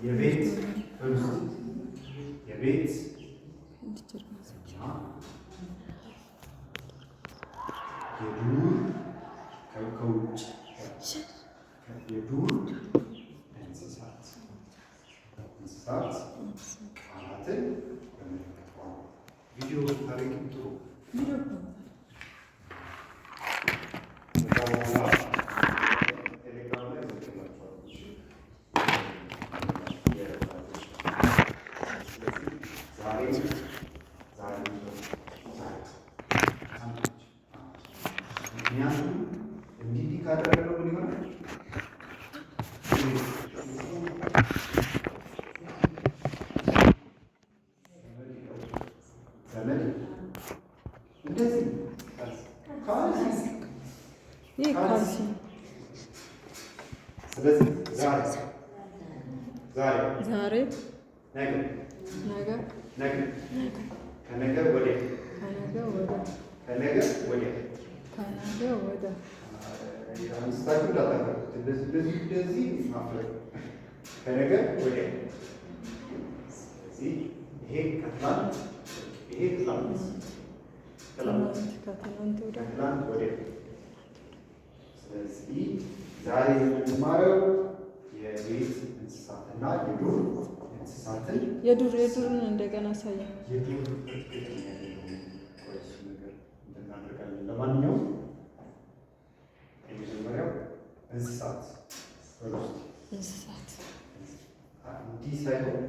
የቤት የቤት የዱር ከውጭ የዱር እንስሳት ቃላትን በምልክት ቋንቋ ቪዲዮ ታሪክ ጥሩ ዛሬ የምንማረው የቤት እንስሳትና የዱር እንስሳትን የዱርን እንደገና ሳይ የዱር እናደርጋለን። ለማንኛውም የመጀመሪያው እንስሳት እንዲህ ሳይሆን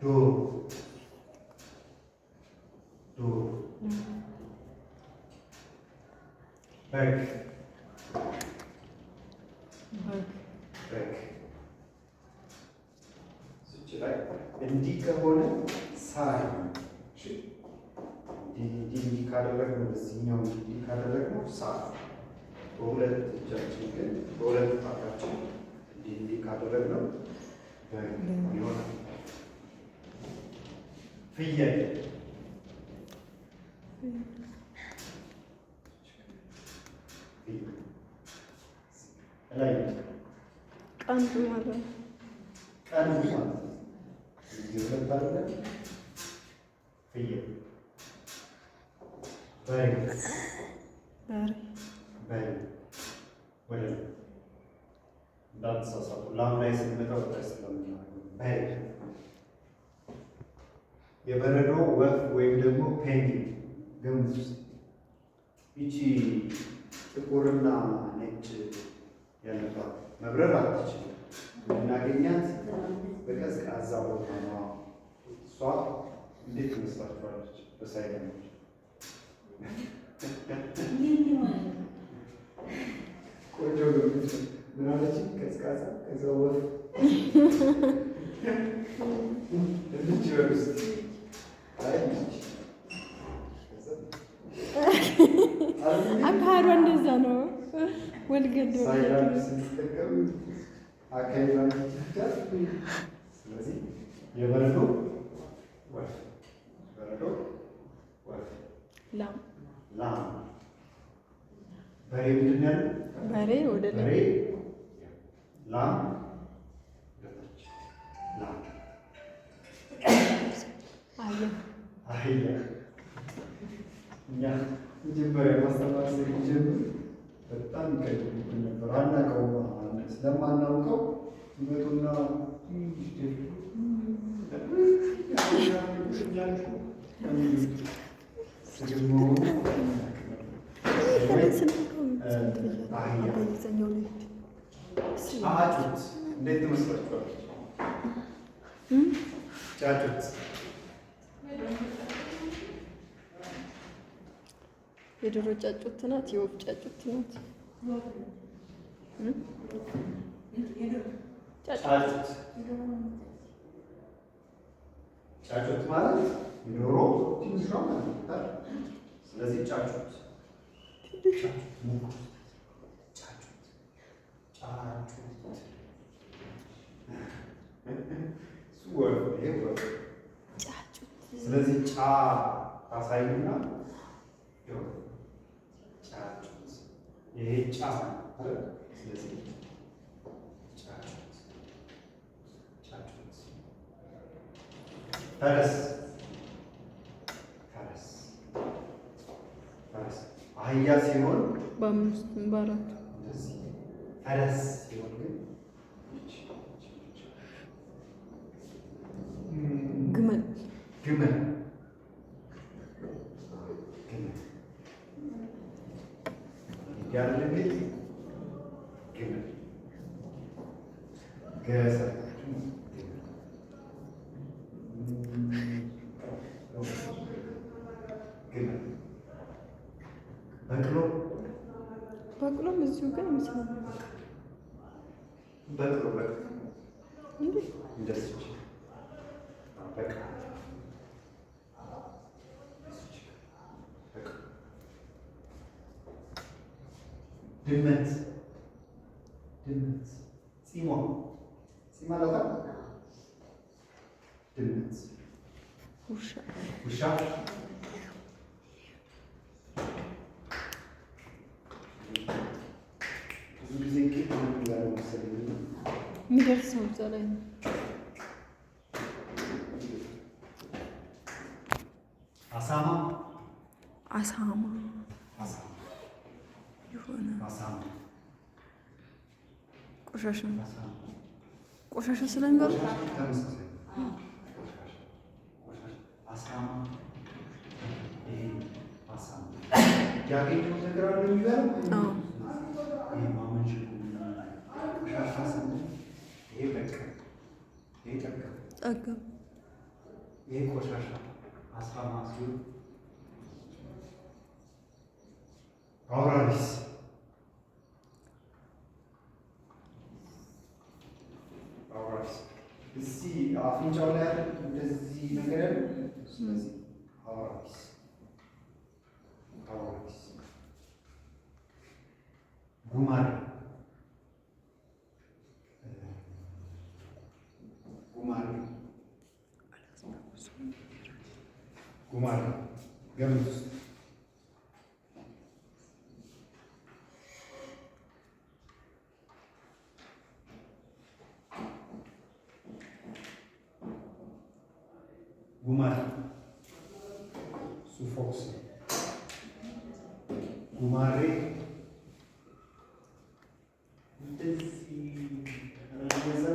ዶሮ በግ እንዲህ ከሆነ ሳር እንዲህ ካደረግነው በዚህኛው እንዲህ ካደረግነው ሳር በሁለት እጃችን ግን በሁለት ጣታችን እንዲህ ካደረግነው በግ ይሆናል። ፍየል ቀንዱ ማለት ነው። ፍየል በሬ ወደ እንዳትሳሳቱ። ላም ላይ ስንመጣ ወጣች ስለምናደርገው በሬ የበረዶ ወፍ ወይም ደግሞ ፔንግዊን ገምት ውስጥ ይቺ ጥቁርና ነጭ ያለባት መብረር አትችልም። የምናገኛት በቀዝቃዛ ቦታ ነው። እሷ እንዴት ትመስላችኋለች? በሳይለንት ቆንጆ ምን አለች? ቀዝቃዛ ከዛ ወፍ እንድች በውስጥ አካሄዷ እንደዛ ነው። ወልገድ ሳይላንድ ስንጠቀም አካሄዷ ይቻል። ስለዚህ የበረዶ ወፍ ላም በሬ ምንድን ያለ በሬ ወደ በሬ ላም ላም አህያ እኛ መጀመሪያ ማስተማር ስንጀምር በጣም ይቀድሙብን ነበር። አናውቀውም። ስለማናውቀው ይመጡና ጫጩት እንዴት ትመስላችኋለች? ጫጩት የዶሮ ጫጩት ናት። የወፍ ጫጩት ናት። ጫጩት ማለት የዶሮ ትንሿ ማለት ነው። ስለዚህ ጫጩት ስለዚህ ጫ ታሳዩና ጫጩት ይሄ ጫ አይደል? ስለዚህ ጫጩት ጫጩት። ፈረስ ፈረስ ፈረስ አህያ ሲሆን በአምስት በአራት እንደዚህ ፈረስ ሲሆን ግን ግመል ግመል ያለ ቤት ግመል ገሰር ግመል በቅሎ በቅሎም እዚሁ ጋር ይመስላል በቅሎ በቅሎ እንዴ እንደዚህ በቅሎ ድመት ድመት ፂሟ ፂማ ለታ ድመት ውሻ ውሻ ብዙ ጊዜ ቄት ያለው መሰለኝ የሚደርሰው እዛ ላይ ነው። አሳማ አሳማ አሳማ የሆነ አሳማ ቆሻሻ አሳማ ቆሻሻ ስለሚባል ተመሳሳይ አሳማ ይሄ አሳማ ያገኘው ነገር አለ የሚበላው ይሄ ማመንሽ ቆሻሻ ስንል ይሄ በቃ ይሄ ጠገብ ይሄ ቆሻሻ አሳማ ሲሆን አውራሪስ አውራሪስ እዚህ አፍንጫው ላይ ያለ እንደዚህ ነገር ያለ ስለዚህ አውራሪስ አውራሪስ ጉማሬ ጉማሬ ጉማሬ ገምት ውስጥ ጉማሬ ሱፎክስ ጉማሬ እንደዚህ ረገዘ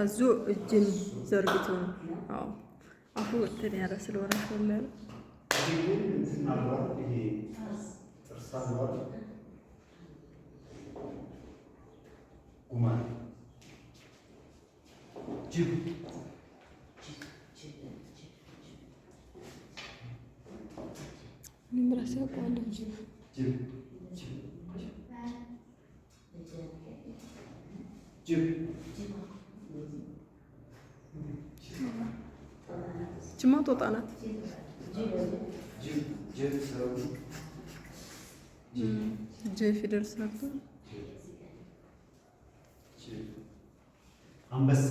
አዞ እጅን ዘርግቶ ነው። አዎ አፉ እንትን ያለ ስለሆነ ያለ ይሄ ጥርስ አለው ጉማሬ ጅብ ምራስ ያውቀዋለሁ። ጅብ ጅብ ጅማ ጦጣ ናት። ጅብ ሰው ጅ ፊደል ሰርቶ አንበሳ